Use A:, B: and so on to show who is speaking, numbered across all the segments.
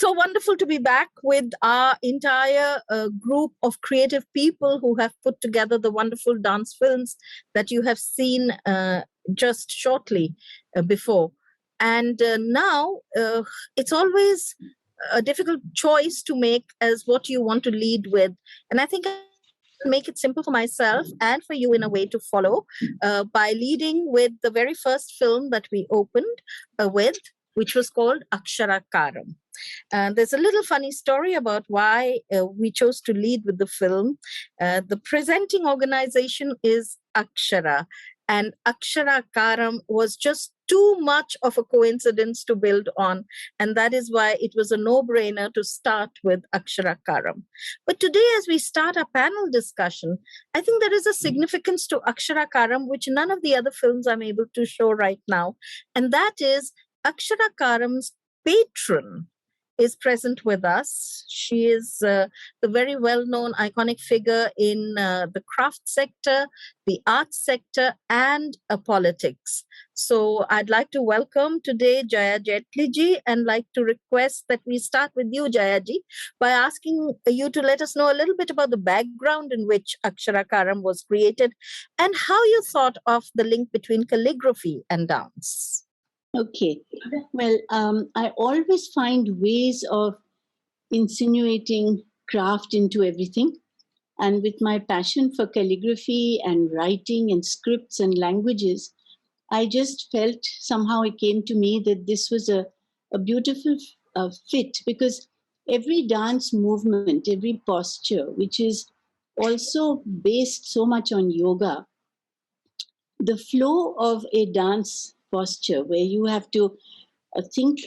A: So wonderful to be back with our entire group of creative people who have put together the wonderful dance films that you have seen just shortly before. And now it's always a difficult choice to make as what you want to lead with. And I think I'll make it simple for myself and for you in a way to follow by leading with the very first film that we opened with, which was called Akshara. There's a little funny story about why we chose to lead with the film. The presenting organization is Akshara, and Akshara Karam was just too much of a coincidence to build on, and that is why it was a no-brainer to start with Akshara Karam. But today, as we start our panel discussion, I think there is a significance to Akshara Karam which none of the other films I'm able to show right now, and that is Akshara Karam's patron is present with us. She is the very well-known iconic figure in the craft sector, the arts sector, and politics. So I'd like to welcome today Jaya Jaitly ji and like to request that we start with you, Jaya ji, by asking you to let us know a little bit about the background in which Akshara Karam was created and how you thought of the link between calligraphy and dance.
B: Okay. Well, I always find ways of insinuating craft into everything. And with my passion for calligraphy and writing and scripts and languages, I just felt somehow it came to me that this was a beautiful fit, because every dance movement, every posture, which is also based so much on yoga, the flow of a dance posture where you have to think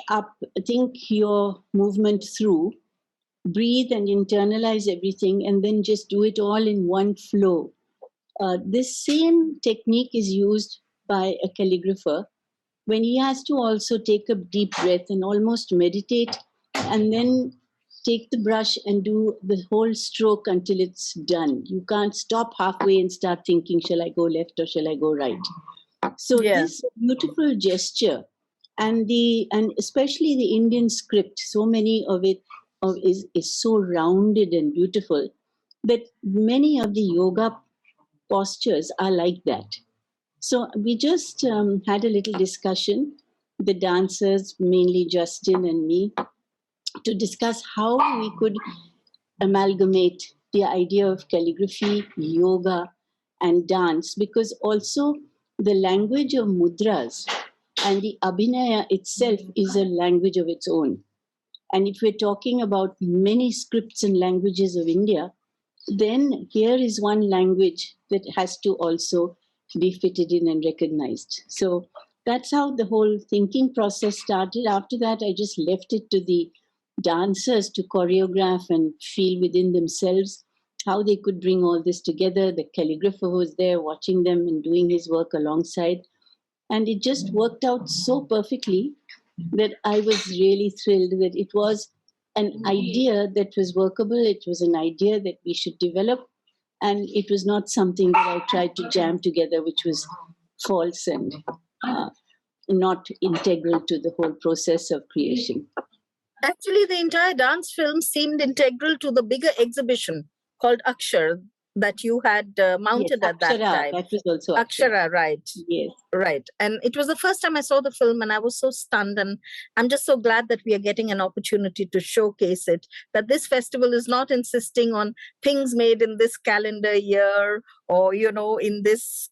B: your movement through, breathe and internalize everything, and then just do it all in one flow. This same technique is used by a calligrapher when he has to also take a deep breath and almost meditate, and then take the brush and do the whole stroke until it's done. You can't stop halfway and start thinking, shall I go left or shall I go right? So this beautiful gesture and especially the Indian script, so many of it is so rounded and beautiful that many of the yoga postures are like that. So we just had a little discussion, the dancers, mainly Justin and me, to discuss how we could amalgamate the idea of calligraphy, yoga, and dance, because also the language of mudras and the abhinaya itself is a language of its own. And if we're talking about many scripts and languages of India, then here is one language that has to also be fitted in and recognized. So that's how the whole thinking process started. After that, I just left it to the dancers to choreograph and feel within themselves how they could bring all this together. The calligrapher was there watching them and doing his work alongside. And it just worked out so perfectly that I was really thrilled that it was an idea that was workable. It was an idea that we should develop. And it was not something that I tried to jam together, which was false and not integral to the whole process of creation.
A: Actually, the entire dance film seemed integral to the bigger exhibition called Akshara that you had mounted
B: yes,
A: at that time.
B: That was also
A: Akshara, right?
B: Yes.
A: Right. And it was the first time I saw the film and I was so stunned. And I'm just so glad that we are getting an opportunity to showcase it, that this festival is not insisting on things made in this calendar year or, in this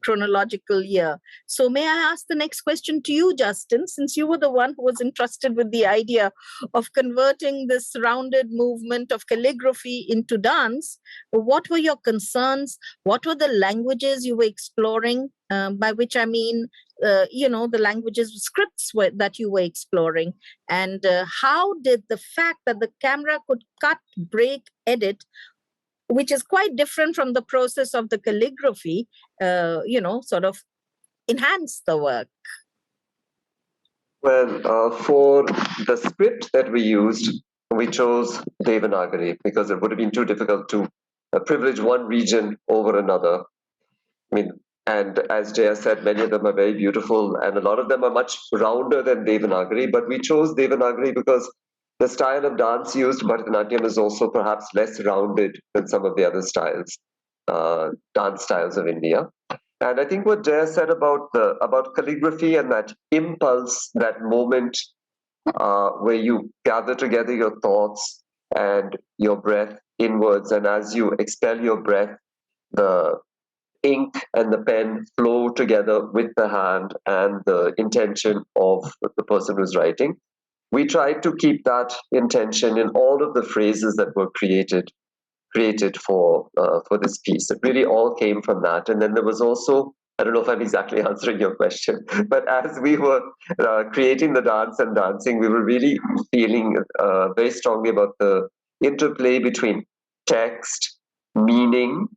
A: chronological year. So may I ask the next question to you, Justin, since you were the one who was entrusted with the idea of converting this rounded movement of calligraphy into dance. What were your concerns? What were the languages you were exploring? By which I mean, the languages, scripts that you were exploring. And how did the fact that the camera could cut, break, edit, which is quite different from the process of the calligraphy, sort of enhance the work?
C: Well, for the script that we used, we chose Devanagari because it would have been too difficult to privilege one region over another. I mean, and as Jaya said, many of them are very beautiful and a lot of them are much rounder than Devanagari, but we chose Devanagari because the style of dance used, Bharatanatyam, is also perhaps less rounded than some of the other styles, dance styles of India. And I think what Jaya said about calligraphy and that impulse, that moment where you gather together your thoughts and your breath inwards, and as you expel your breath, the ink and the pen flow together with the hand and the intention of the person who's writing. We tried to keep that intention in all of the phrases that were created for this piece. It really all came from that. And then there was also, I don't know if I'm exactly answering your question, but as we were creating the dance and dancing, we were really feeling very strongly about the interplay between text, meaning,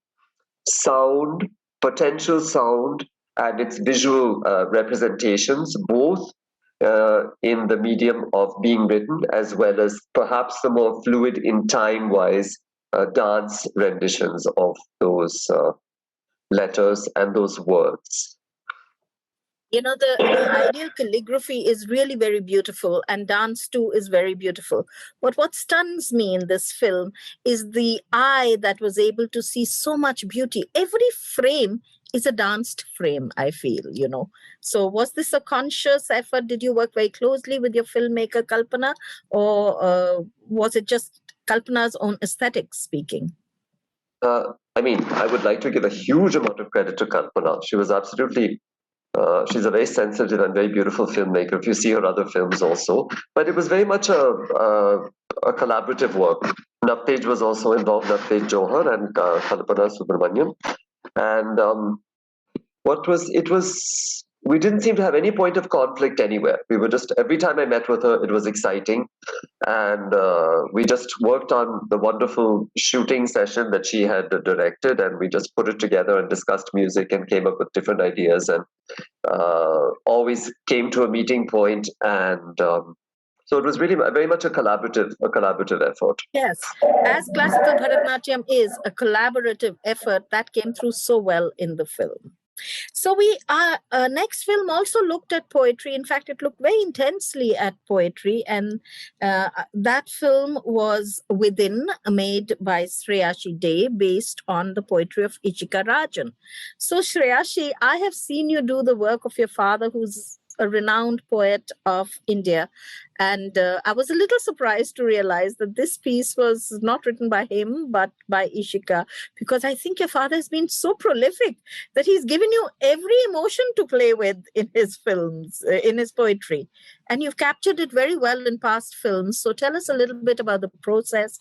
C: sound, potential sound, and its visual representations, both in the medium of being written, as well as perhaps the more fluid in time-wise dance renditions of those letters and those words.
A: You know, the ideal calligraphy is really very beautiful, and dance too is very beautiful. But what stuns me in this film is the eye that was able to see so much beauty. Every frame is a danced frame, I feel, you know. So was this a conscious effort? Did you work very closely with your filmmaker, Kalpana, or was it just Kalpana's own aesthetics speaking?
C: I mean, I would like to give a huge amount of credit to Kalpana. She was absolutely she's a very sensitive and very beautiful filmmaker, if you see her other films also. But it was very much a collaborative work. Navtej was also involved, Navtej Johar and Kalpana Subramaniam. And we didn't seem to have any point of conflict anywhere. We were just, every time I met with her, it was exciting. And we just worked on the wonderful shooting session that she had directed, and we just put it together and discussed music and came up with different ideas, and always came to a meeting point. And so it was really very much a collaborative effort.
A: Yes, as classical Bharatanatyam is a collaborative effort, that came through so well in the film. So we next film also looked at poetry. In fact, it looked very intensely at poetry, and that film was Within, made by Sreyashi Dey, based on the poetry of Ishika Rajan. So Sreyashi, I have seen you do the work of your father, who's a renowned poet of India. And I was a little surprised to realize that this piece was not written by him, but by Ishika, because I think your father has been so prolific that he's given you every emotion to play with in his films, in his poetry. And you've captured it very well in past films. So tell us a little bit about the process.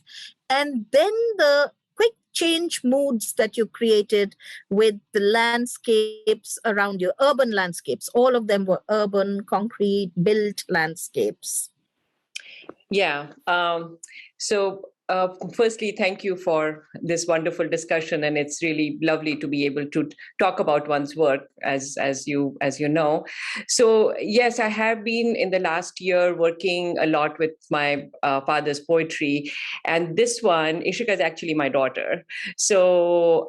A: And then the quick change moods that you created with the landscapes around you, urban landscapes. All of them were urban, concrete, built landscapes.
D: Yeah. Firstly, thank you for this wonderful discussion, and it's really lovely to be able to talk about one's work, as you know. So yes, I have been in the last year working a lot with my father's poetry, and this one, Ishika, is actually my daughter. So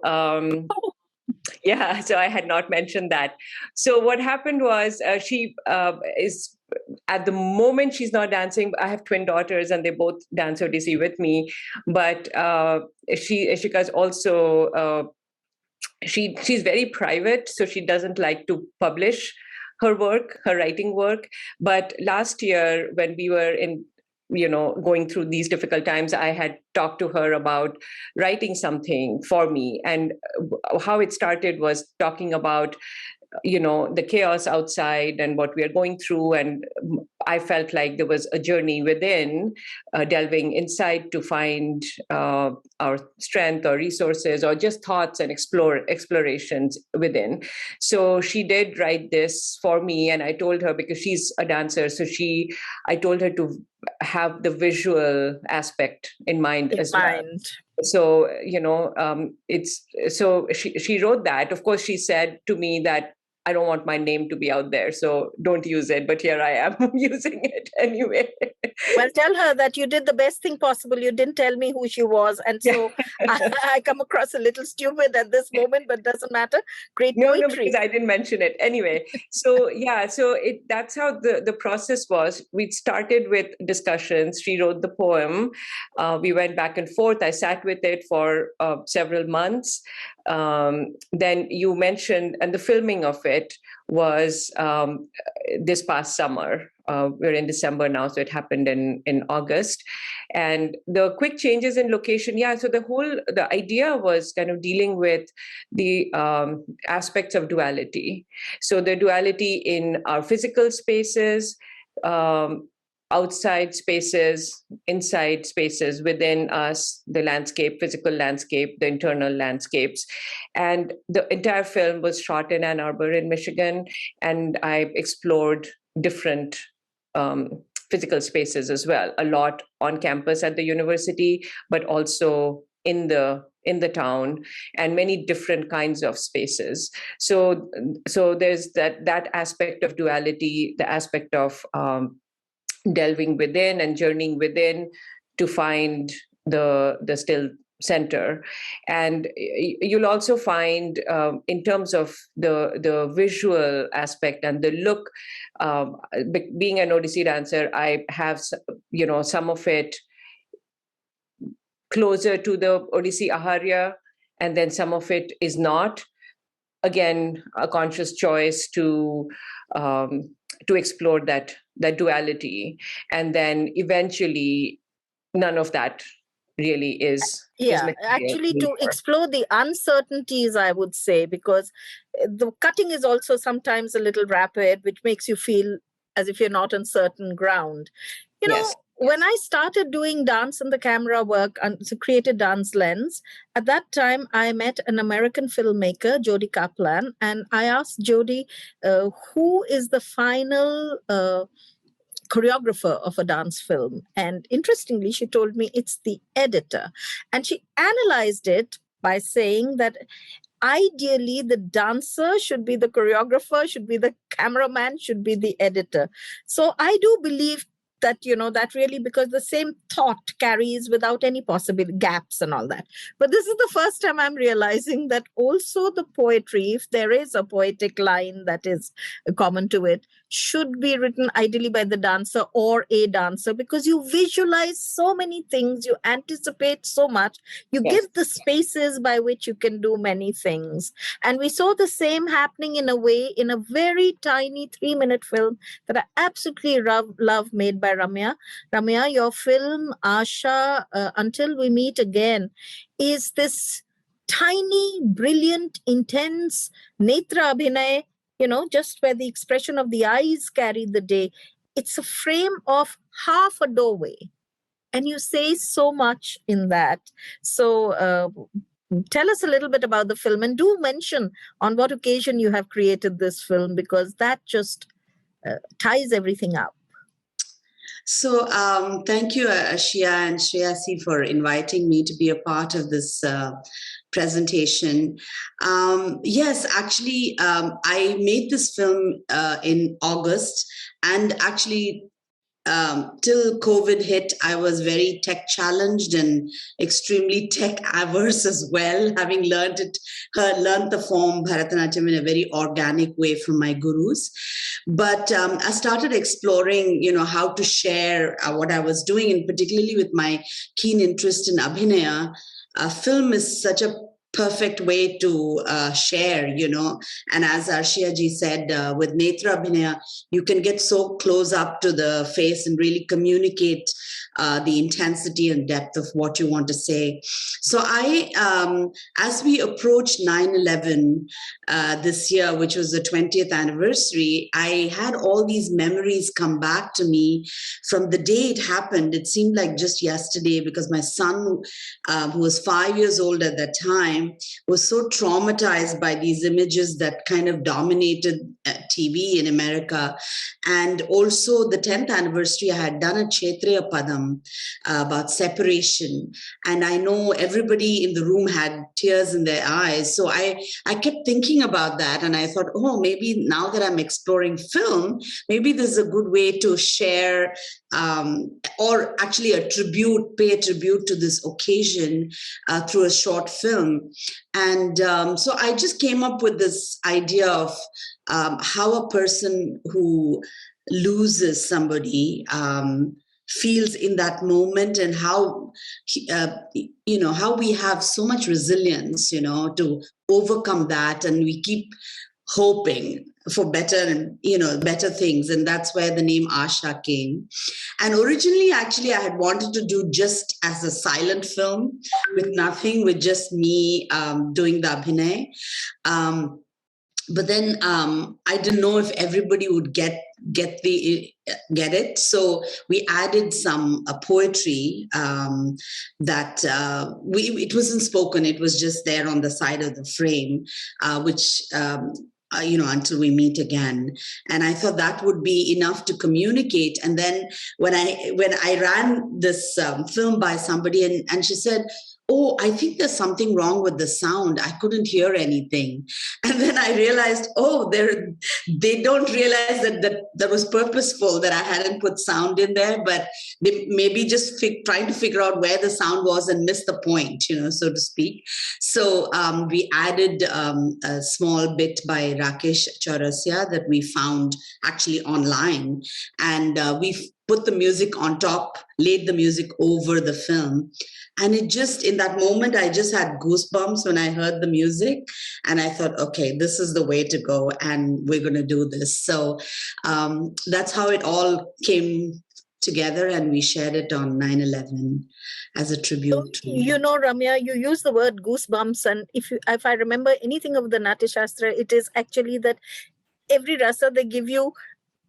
D: yeah, so I had not mentioned that. So what happened was she is, at the moment she's not dancing. I have twin daughters and they both dance ODC with me. But Ishika's also, she's very private, so she doesn't like to publish her work, her writing work. But last year when we were going through these difficult times, I had talked to her about writing something for me. And how it started was talking about the chaos outside and what we are going through. And I felt like there was a journey within, delving inside to find our strength or resources or just thoughts and explorations within. So she did write this for me, and I told her, because she's a dancer, so I told her to have the visual aspect in mind as well. So she wrote that. Of course, she said to me that I don't want my name to be out there, so don't use it. But here I am using it anyway.
A: Well, tell her that you did the best thing possible. You didn't tell me who she was. And so I come across a little stupid at this moment, but doesn't matter. Great poetry.
D: No, because I didn't mention it. Anyway, so that's how the process was. We started with discussions. She wrote the poem. We went back and forth. I sat with it for several months. Then you mentioned, and the filming of it was this past summer. We're in December now, so it happened in August. And the quick changes in location, so the idea was kind of dealing with the aspects of duality. So the duality in our physical spaces, outside spaces, inside spaces, within us, the landscape, physical landscape, the internal landscapes. And the entire film was shot in Ann Arbor in Michigan, and I explored different physical spaces as well, a lot on campus at the university, but also in the town, and many different kinds of spaces. So there's that aspect of duality, the aspect of delving within and journeying within to find the still center. And you'll also find in terms of the visual aspect and the look, being an Odissi dancer, I have some of it closer to the Odissi Aharya, and then some of it is not. Again, a conscious choice to explore that duality, and then eventually none of that really is
A: actually to explore the uncertainties, I would say, because the cutting is also sometimes a little rapid, which makes you feel as if you're not on certain ground. You know, when I started doing dance and the camera work and created Dance Lens, at that time I met an American filmmaker, Jody Kaplan, and I asked Jody, who is the final choreographer of a dance film? And interestingly, she told me it's the editor. And she analyzed it by saying that ideally the dancer should be the choreographer, should be the cameraman, should be the editor. So I do believe that, that really, because the same thought carries without any possible gaps and all that. But this is the first time I'm realizing that also the poetry, if there is a poetic line that is common to it, should be written ideally by the dancer or a dancer, because you visualize so many things, you anticipate so much, you give the spaces by which you can do many things. And we saw the same happening in a way in a very tiny 3-minute film that I absolutely love made by Ramya. Ramya, your film Asha, Until We Meet Again, is this tiny, brilliant, intense netra abhinay, just where the expression of the eyes carry the day. It's a frame of half a doorway. And you say so much in that. So tell us a little bit about the film, and do mention on what occasion you have created this film, because that just ties everything up.
E: So thank you, Arshiya and Sreyashi, for inviting me to be a part of this presentation. Yes, actually, I made this film in August, and actually till COVID hit, I was very tech challenged and extremely tech averse as well, having learned the form Bharatanatyam in a very organic way from my gurus. But I started exploring, how to share what I was doing, and particularly with my keen interest in Abhinaya. Film is such a perfect way to share, and as Arshiya ji said, with Netra Abhinaya, you can get so close up to the face and really communicate the intensity and depth of what you want to say. So as we approached 9/11 this year, which was the 20th anniversary, I had all these memories come back to me from the day it happened. It seemed like just yesterday, because my son, who was 5 years old at that time, time was so traumatized by these images that kind of dominated TV in America. And also the 10th anniversary, I had done a Kshetriya Padam about separation. And I know everybody in the room had tears in their eyes. So I kept thinking about that. And I thought, oh, maybe now that I'm exploring film, maybe this is a good way to share or actually pay a tribute to this occasion through a short film. And so I just came up with this idea of how a person who loses somebody feels in that moment, and how how we have so much resilience, to overcome that, and we keep hoping for better things. And that's where the name Asha came. And originally, actually, I had wanted to do just as a silent film with just me doing the abhinay. But then I didn't know if everybody would get it. So we added some poetry that it wasn't spoken. It was just there on the side of the frame, which until we meet again. And I thought that would be enough to communicate. And then when I ran this film by somebody, and she said, oh, I think there's something wrong with the sound. I couldn't hear anything. And then I realized, oh, they don't realize that was purposeful, that I hadn't put sound in there, but they maybe just trying to figure out where the sound was and missed the point, so to speak. So we added a small bit by Rakesh Chaurasya that we found actually online. And we put the music on top, laid the music over the film. And it just, in that moment, I just had goosebumps when I heard the music. And I thought, okay, this is the way to go. And we're going to do this. So that's how it all came together. And we shared it on 9/11 as a tribute.
A: So, Ramya, you use the word goosebumps. And if I remember anything of the Natya Shastra, it is actually that every rasa, they give you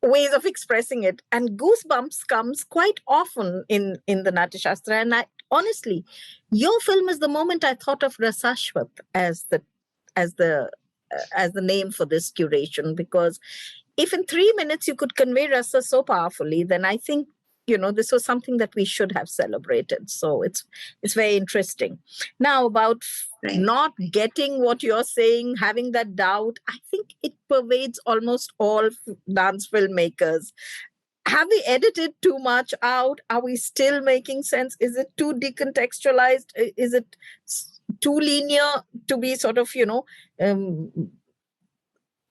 A: ways of expressing it, and goosebumps comes quite often in the Natya Shastra. And honestly, your film is the moment I thought of Rasashwat as the name for this curation, because if in 3 minutes you could convey rasa so powerfully, then I think this was something that we should have celebrated. So it's very interesting. Now, about not getting what you're saying, having that doubt, I think it pervades almost all dance filmmakers. Have we edited too much out? Are we still making sense? Is it too decontextualized? Is it too linear to be sort of,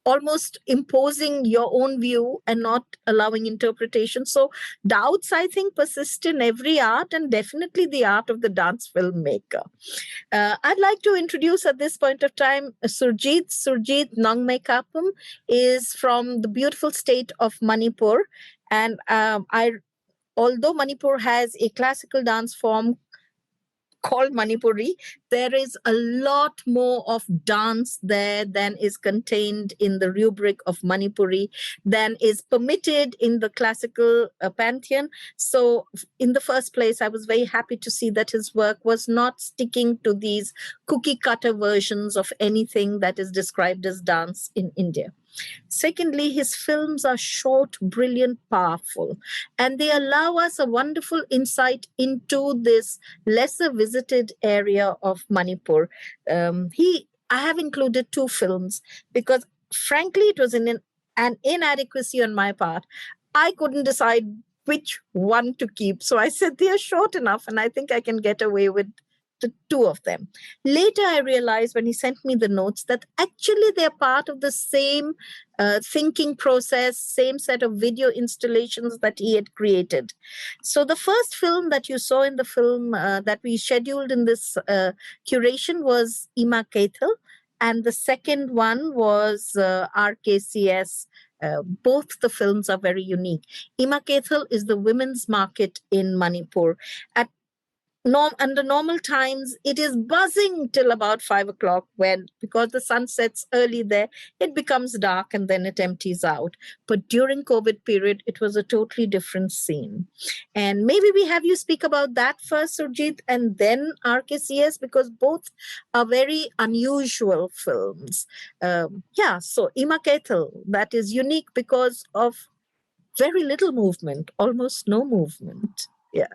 A: almost imposing your own view and not allowing interpretation? So doubts, I think, persist in every art, and definitely the art of the dance filmmaker. I'd like to introduce at this point of time Surjit Nongmekapam is from the beautiful state of Manipur. And although Manipur has a classical dance form called Manipuri, there is a lot more of dance there than is contained in the rubric of Manipuri, than is permitted in the classical pantheon. So in the first place, I was very happy to see that his work was not sticking to these cookie cutter versions of anything that is described as dance in India. Secondly, his films are short, brilliant, powerful, and they allow us a wonderful insight into this lesser visited area of Manipur. I have included 2 films because, frankly, it was an inadequacy on my part. I couldn't decide which one to keep. So I said they are short enough, and I think I can get away with the 2 of them. Later, I realized when he sent me the notes that actually they're part of the same thinking process, same set of video installations that he had created. So the first film that you saw in the film that we scheduled in this curation was Ima Kethal, and the second one was RKCS. Both the films are very unique. Ima Kethal is the women's market in Manipur. under normal times, it is buzzing till about 5 o'clock, when, because the sun sets early there, it becomes dark and then it empties out. But during COVID period, it was a totally different scene. And maybe we have you speak about that first, Surjit, and then RKCS, because both are very unusual films. So Ima Ketal, that is unique because of very little movement, almost no movement. Yeah.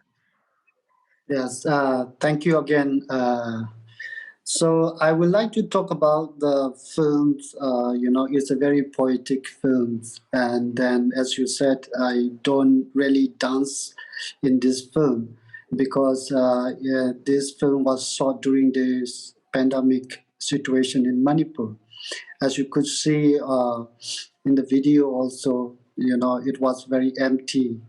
F: Yes, thank you again. So I would like to talk about the films. It's a very poetic film, and then, as you said, I don't really dance in this film because this film was shot during this pandemic situation in Manipur. As you could see in the video, also, it was very empty.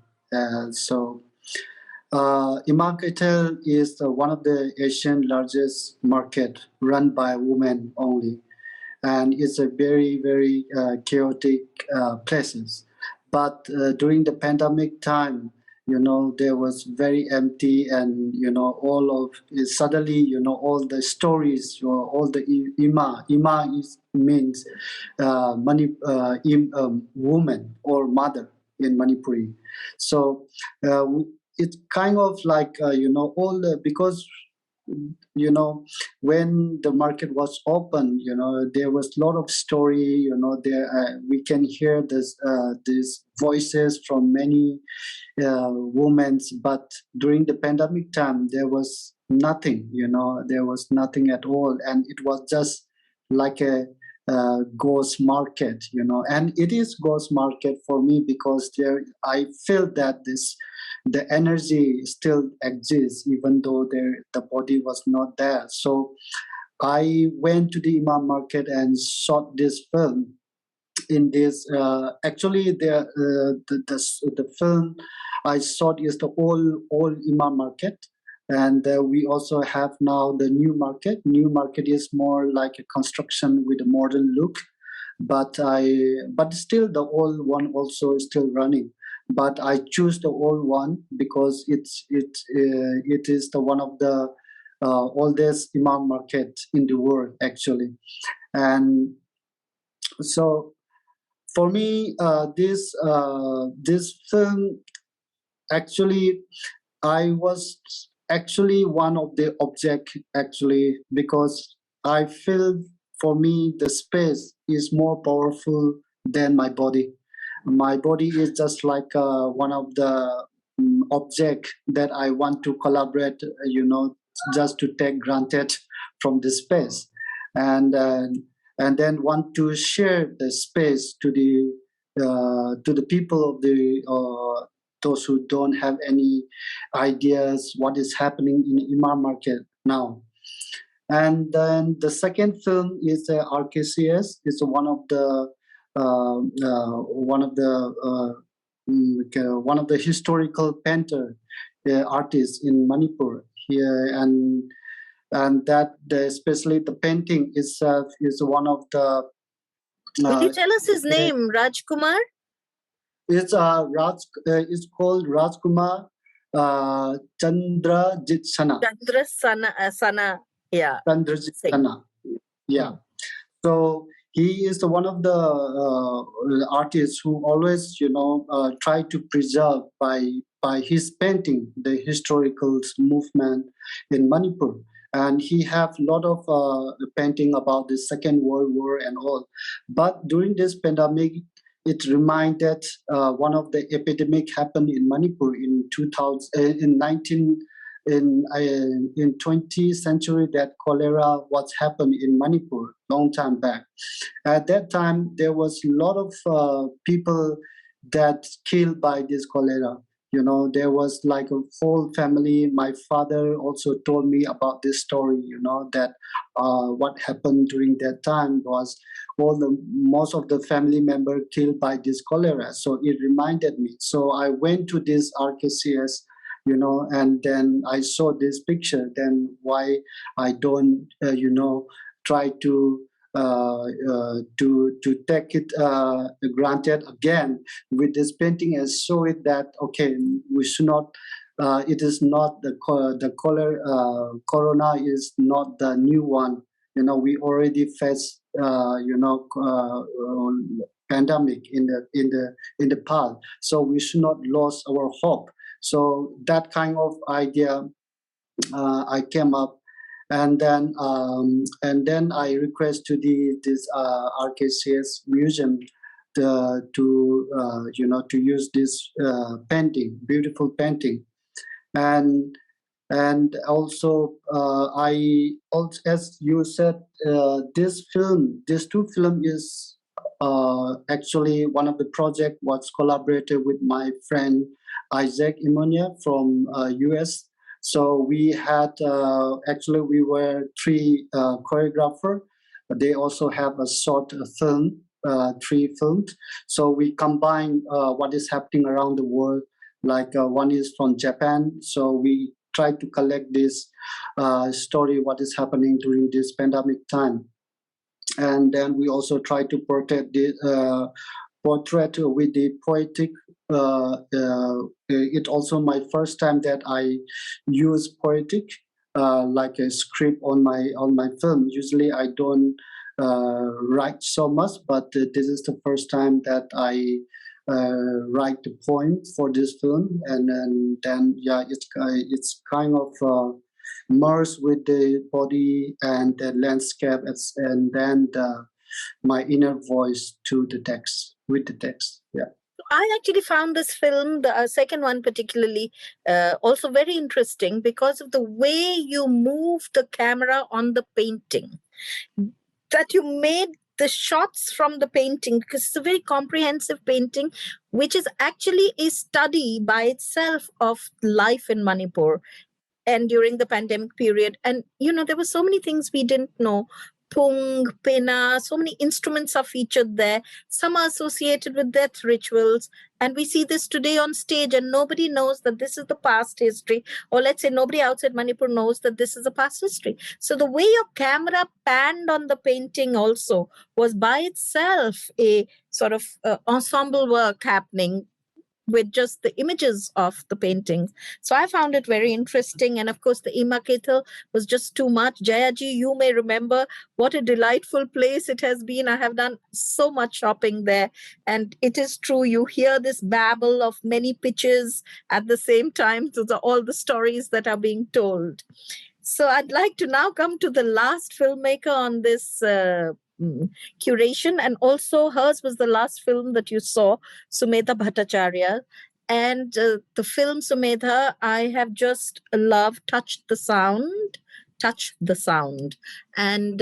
F: Imaketel is one of the Asian largest market run by women only, and it's a very, very chaotic places. But during the pandemic time, there was very empty, and all of suddenly, all the stories, all the ima means woman or mother in Manipuri. So it's kind of like all the, because when the market was open, there was a lot of story, there we can hear these voices from many women, but during the pandemic time there was nothing, there was nothing at all, and it was just like a ghost market, and it is ghost market for me because there I feel that the energy still exists even though the body was not there. So I went to the Imam market and shot this film. In this, actually, the film I shot is the old Imam market, and we also have now the new market. New market is more like a construction with a modern look, but still the old one also is still running. But I choose the old one because it is the one of the oldest Imam market in the world actually, and so for me this film actually I was actually one of the object actually because I feel for me the space is more powerful than my body. My body is just like one of the object that I want to collaborate, just to take granted from the space, and then want to share the space to the people of the those who don't have any ideas what is happening in Imam market now. And then the second film is RKCS. It's one of the one of the historical painter artists in Manipur here, and that especially the painting itself is one of the.
A: Will you tell us his name, Rajkumar?
F: It's it's called Rajkumar Chandrajit Sana.
A: Sana, yeah.
F: Chandrajit Sana, yeah. So he is one of the artists who always, try to preserve by his painting the historical movement in Manipur. And he have a lot of painting about the Second World War and all. But during this pandemic, it reminded one of the epidemic happened in Manipur in 20th century, that cholera was happened in Manipur long time back. At that time, there was a lot of people that killed by this cholera. There was like a whole family. My father also told me about this story, that what happened during that time was most of the family member killed by this cholera. So it reminded me. So I went to this RKCS, and then I saw this picture. Then why I don't, try to take it granted again with this painting and show it that okay, we should not it is not corona is not the new one. We already faced pandemic in the past, so we should not lose our hope. So that kind of idea I came up, and then I request to this RKCS museum to use this painting, beautiful painting, and also as you said, these two film is actually one of the project was collaborated with my friend Isaac Imonia from US. So we had actually we were three choreographer. They also have a short film, three films. So we combine what is happening around the world. Like one is from Japan. So we try to collect this story, what is happening during this pandemic time. And then we also try to portrait with the poetic. It also my first time that I use poetic like a script on my film. Usually I don't write so much, but this is the first time that I write the poem for this film, and then yeah, it's kind of merged with the body and the landscape, and then my inner voice to the text with the text. Yeah.
A: I actually found this film, the second one particularly, also very interesting because of the way you move the camera on the painting. That you made the shots from the painting, because it's a very comprehensive painting, which is actually a study by itself of life in Manipur and during the pandemic period. And there were so many things we didn't know. Pung, pena, so many instruments are featured there. Some are associated with death rituals. And we see this today on stage, and nobody knows that this is the past history. Or let's say nobody outside Manipur knows that this is the past history. So the way your camera panned on the painting also was by itself a sort of ensemble work happening with just the images of the paintings. So I found it very interesting. And of course, the Imaketal was just too much. Jayaji, you may remember what a delightful place it has been. I have done so much shopping there. And it is true, you hear this babble of many pitches at the same time. So all the stories that are being told. So I'd like to now come to the last filmmaker on this curation, and also hers was the last film that you saw, Sumedha Bhattacharyya. And the film Sumedha, I have just loved. Touch the Sound. And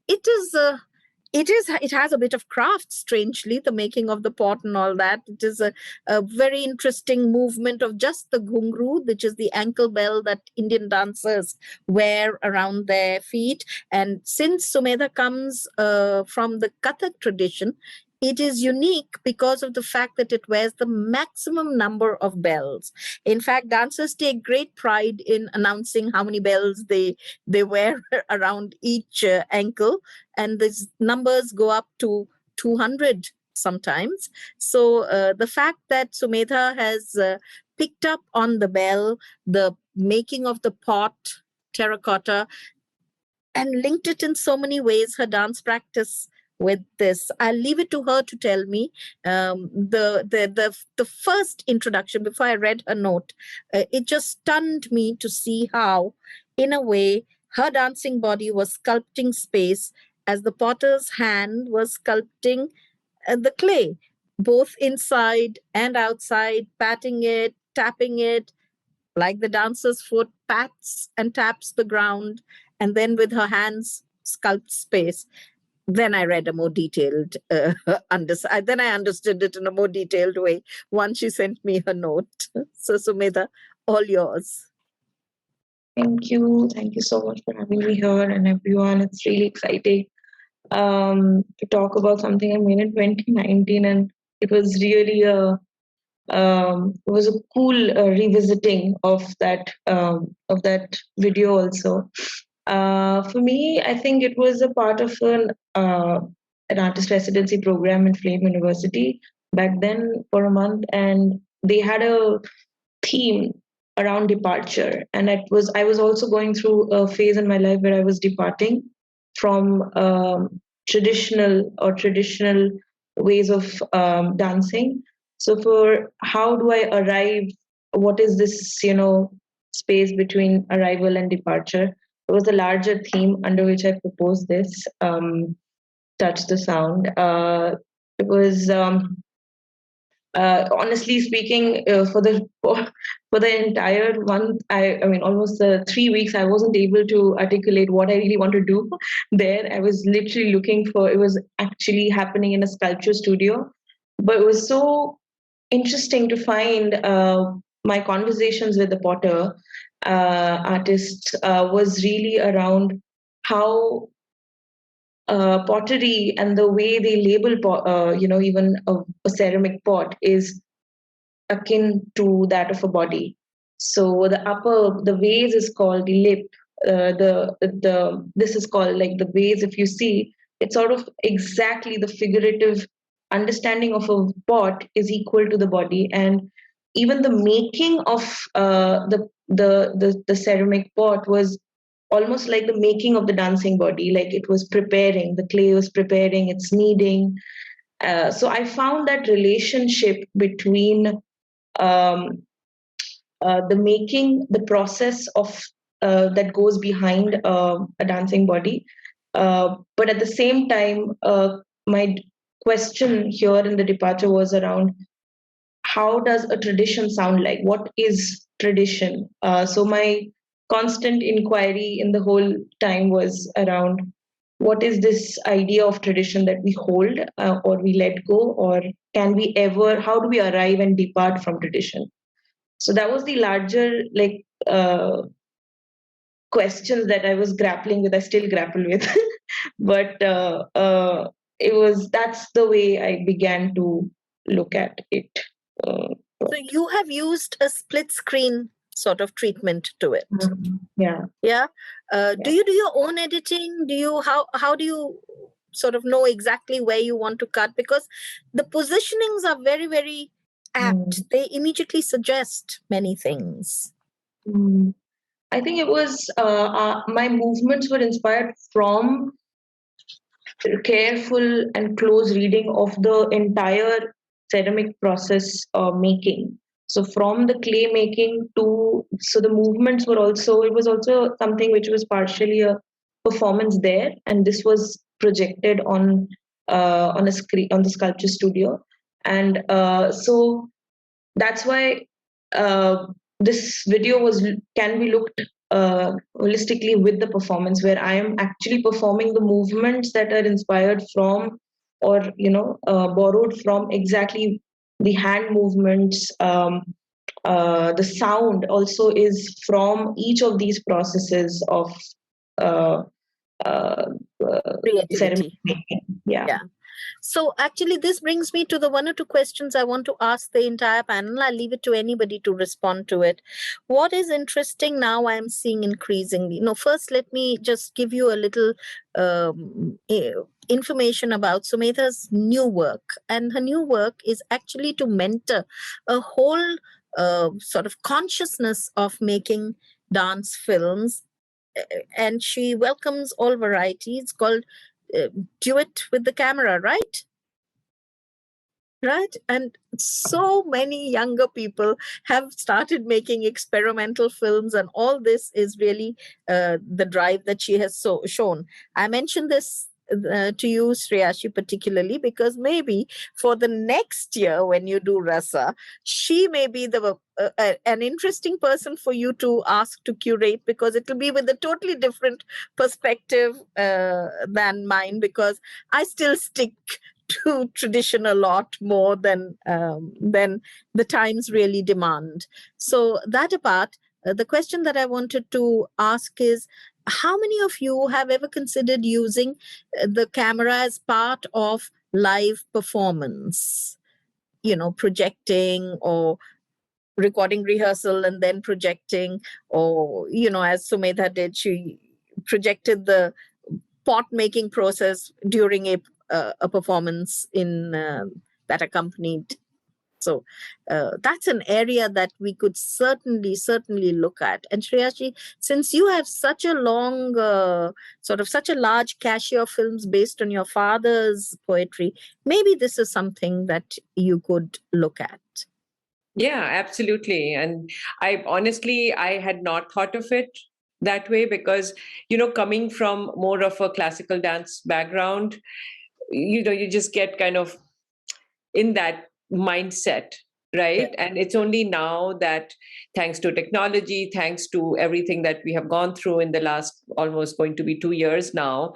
A: it has a bit of craft, strangely, the making of the pot and all that. It is a very interesting movement of just the ghungru, which is the ankle bell that Indian dancers wear around their feet. And since Sumedha comes from the Kathak tradition, it is unique because of the fact that it wears the maximum number of bells. In fact, dancers take great pride in announcing how many bells they wear around each ankle, and these numbers go up to 200 sometimes. So the fact that Sumedha has picked up on the bell, the making of the pot, terracotta, and linked it in so many ways, her dance practice with this. I'll leave it to her to tell me. The first introduction, before I read her note, it just stunned me to see how, in a way, her dancing body was sculpting space as the potter's hand was sculpting the clay, both inside and outside, patting it, tapping it, like the dancer's foot pats and taps the ground, and then with her hands sculpt space. Then I read a more detailed, then I understood it in a more detailed way once she sent me her note. So Sumedha, all yours.
G: Thank you so much for having me here, and everyone. It's really exciting to talk about something I made in 2019, and it was really a cool revisiting of that video also. For me, I think it was a part of an artist residency program in Flame University back then for a month, and they had a theme around departure. And I was also going through a phase in my life where I was departing from traditional ways of dancing. So for how do I arrive, what is this, space between arrival and departure? It was a larger theme under which I proposed this, Touch the Sound. It was honestly speaking, for the entire month, I mean almost 3 weeks, I wasn't able to articulate what I really want to do there. I was literally looking for, it was actually happening in a sculpture studio, but it was so interesting to find my conversations with the potter artist was really around how pottery and the way they label, even a ceramic pot is akin to that of a body. So the vase is called the lip. This is called like the vase. If you see, it's sort of exactly the figurative understanding of a pot is equal to the body, and even the making of the ceramic pot was almost like the making of the dancing body. Like it was preparing, the clay was preparing, it's kneading. So I found that relationship between the making, the process of that goes behind a dancing body. But at the same time, my question here in the departure was around how does a tradition sound like? What is tradition? So my constant inquiry in the whole time was around what is this idea of tradition that we hold or we let go, or can we ever, how do we arrive and depart from tradition? So that was the larger questions that I was grappling with. I still grapple with, but that's the way I began to look at it.
A: So you have used a split screen sort of treatment to it.
G: Yeah.
A: Yeah. Do you do your own editing? How do you sort of know exactly where you want to cut? Because the positionings are very, very apt. They immediately suggest many things.
G: I think it was my movements were inspired from careful and close reading of the entire ceramic process making. So from the clay making so the movements were also, it was also something which was partially a performance there, and this was projected on a screen on the sculpture studio, and so that's why this video can be looked holistically with the performance, where I am actually performing the movements that are inspired from or borrowed from exactly the hand movements. The sound also is from each of these processes of
A: creativity.
G: Yeah.
A: So actually, this brings me to the one or two questions I want to ask the entire panel. I'll leave it to anybody to respond to it. What is interesting now I'm seeing increasingly? First, let me just give you a little information about Sumedha's new work. And her new work is actually to mentor a whole sort of consciousness of making dance films. And she welcomes all varieties, called Do It with the Camera, right? Right. And so many younger people have started making experimental films, and all this is really the drive that she has shown. I mentioned this to you, Sreyashi, particularly because maybe for the next year when you do Rasa, she may be an interesting person for you to ask to curate, because it will be with a totally different perspective than mine, because I still stick to tradition a lot more than the times really demand. So that apart, the question that I wanted to ask is, how many of you have ever considered using the camera as part of live performance? Projecting or recording rehearsal and then projecting, or, as Sumedha did, she projected the pot making process during a performance in that accompanied So that's an area that we could certainly look at. And Sreyashi, since you have such a long, such a large cache of films based on your father's poetry, maybe this is something that you could look at.
D: Yeah, absolutely. And I had not thought of it that way because, coming from more of a classical dance background, you just get kind of in that mindset, right?
A: Yeah.
D: And it's only now that, thanks to technology, thanks to everything that we have gone through in the last almost going to be 2 years now,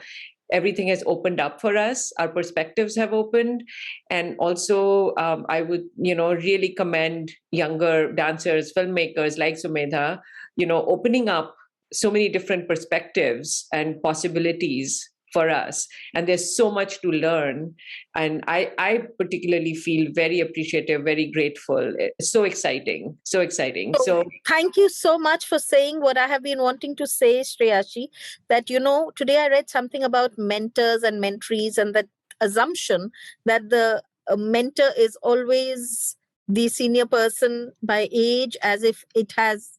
D: everything has opened up for us. Our perspectives have opened. And also, I would, really commend younger dancers, filmmakers like Sumedha, opening up so many different perspectives and possibilities for us. And there's so much to learn. And I particularly feel very appreciative, very grateful. It's so exciting, so exciting. So
A: thank you so much for saying what I have been wanting to say, Sreyashi, that, today I read something about mentors and mentees and that assumption that the mentor is always the senior person by age, as if it has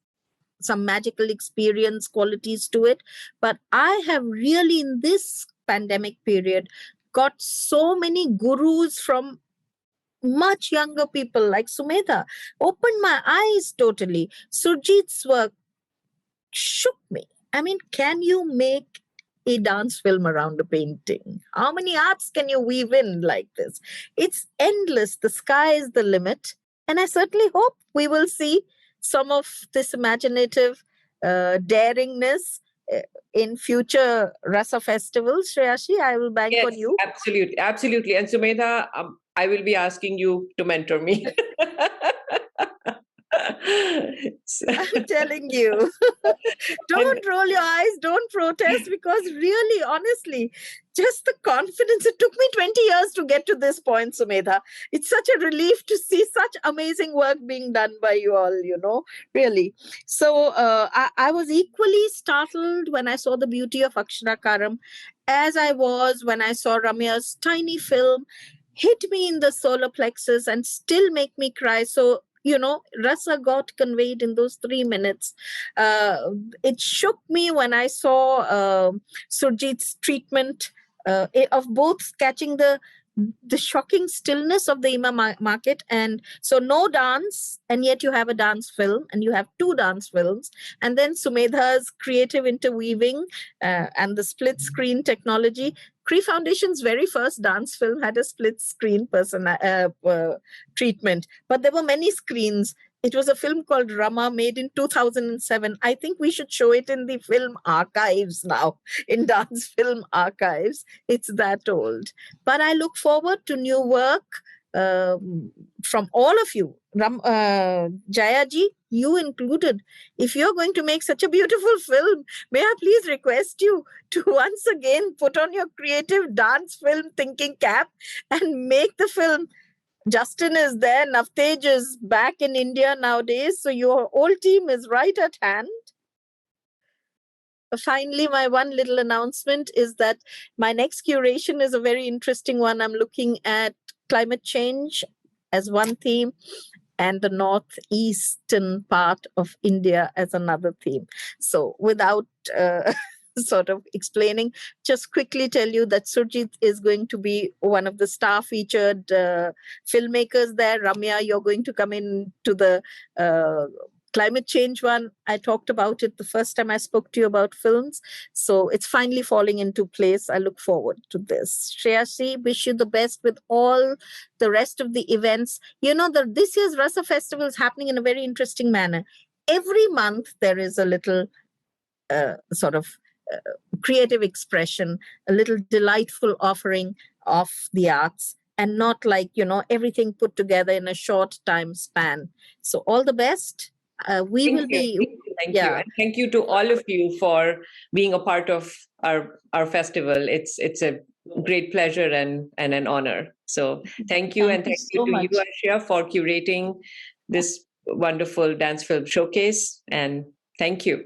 A: some magical experience qualities to it. But I have really, in this pandemic period, got so many gurus from much younger people like Sumedha, opened my eyes totally. Surjit's work shook me. I mean, can you make a dance film around a painting? How many arts can you weave in like this? It's endless. The sky is the limit. And I certainly hope we will see some of this imaginative daringness in future Rasa festivals. Shreyashi, I will bank on you.
D: Absolutely, absolutely. And Sumedha, I will be asking you to mentor me.
A: I'm telling you, don't roll your eyes, don't protest, because really, honestly, just the confidence. It took me 20 years to get to this point, Sumedha. It's such a relief to see such amazing work being done by you all, really. So I was equally startled when I saw the beauty of Akshara Karam, as I was when I saw Ramya's tiny film hit me in the solar plexus and still make me cry. So, Rasa got conveyed in those 3 minutes. It shook me when I saw Surjit's treatment of both catching the shocking stillness of the Ima market. And so no dance, and yet you have a dance film, and you have 2 dance films. And then Sumedha's creative interweaving and the split screen technology. Cree Foundation's very first dance film had a split screen treatment, but there were many screens. It was a film called Rama, made in 2007. I think we should show it in the film archives now, in dance film archives. It's that old. But I look forward to new work from all of you. Jaya ji, you included. If you're going to make such a beautiful film, may I please request you to once again put on your creative dance film thinking cap and make the film. Justin is there. Navtej is back in India nowadays. So your whole team is right at hand. Finally, my one little announcement is that my next curation is a very interesting one. I'm looking at climate change as one theme and the northeastern part of India as another theme. So without sort of explaining, just quickly tell you that Surjit is going to be one of the star featured filmmakers there. Ramya, you're going to come in to the climate change one. I talked about it the first time I spoke to you about films. So it's finally falling into place. I look forward to this. Sreyashi, wish you the best with all the rest of the events. This year's Rasa Festival is happening in a very interesting manner. Every month there is a little creative expression, a little delightful offering of the arts, and not like, everything put together in a short time span. So all the best.
D: Thank you. And thank you to all of you for being a part of our festival. It's a great pleasure and an honor. So thank you. And thank you to you, Arshiya, for curating this wonderful dance film showcase. And thank you.